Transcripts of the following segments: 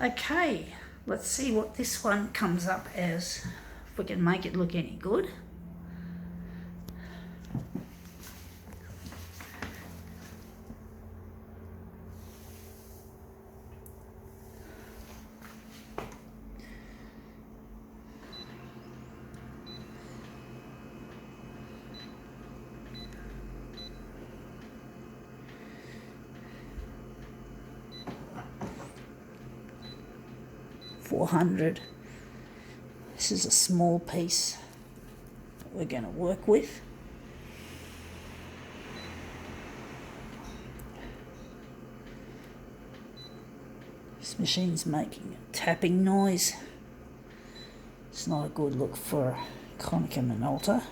Okay, let's see what this one comes up as, if we can make it look any good. $400. This is a small piece that we're going to work with. This machine's making a tapping noise. It's not a good look for a Konica Minolta.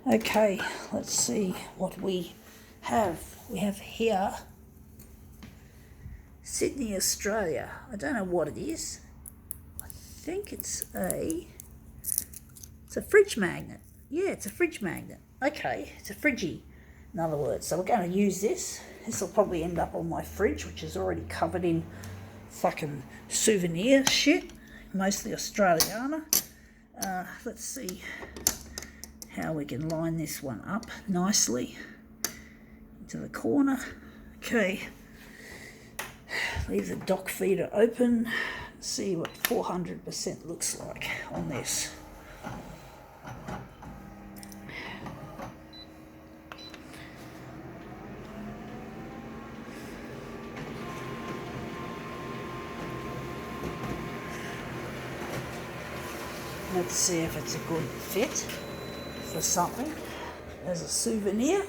Okay, let's see what we have. We have here Sydney, Australia. I don't know what it is. I think it's a fridge magnet. Yeah, it's a fridge magnet. Okay, it's a fridgie, in other words. So we're going to use this. This will probably end up on my fridge, which is already covered in fucking souvenir shit, mostly Australiana. Let's see how we can line this one up nicely into the corner. Okay, leave the dock feeder open, see what 400% looks like on this. Let's see if it's a good fit for something as a souvenir.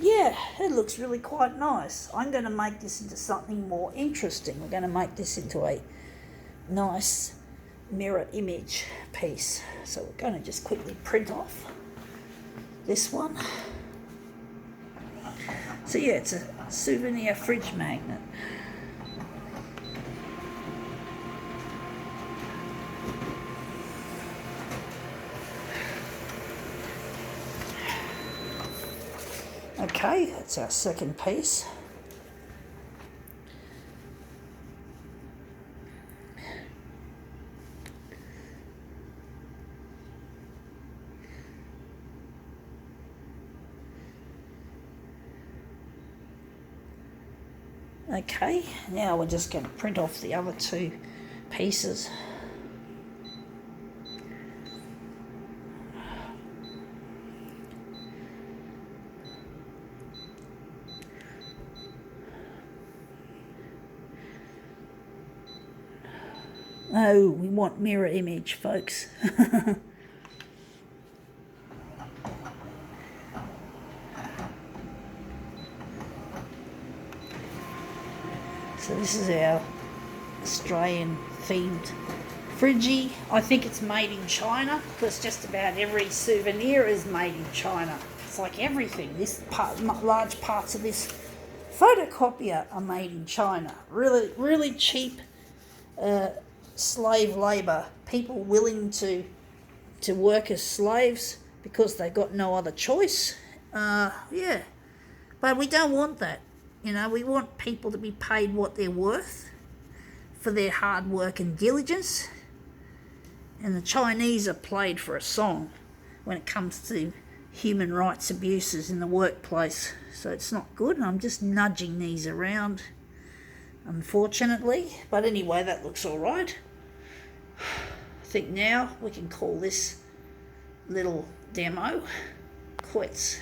Yeah, it looks really quite nice. I'm going to make this into something more interesting. We're going to make this into a nice mirror image piece. So we're going to just quickly print off this one. So yeah, it's a souvenir fridge magnet. Okay, that's our second piece. Okay, now we're just going to print off the other two pieces. Oh, we want mirror image, folks. So this is our Australian themed fridgie. I think it's made in China because just about every souvenir is made in China. It's like everything. This part, large parts of this photocopier are made in China. Really, really cheap slave labour. People willing to work as slaves because they got no other choice. Yeah, but we don't want that. You know, we want people to be paid what they're worth for their hard work and diligence. And the Chinese are played for a song when it comes to human rights abuses in the workplace. So it's not good, and I'm just nudging these around, unfortunately. But anyway, that looks all right. I think now we can call this little demo quits.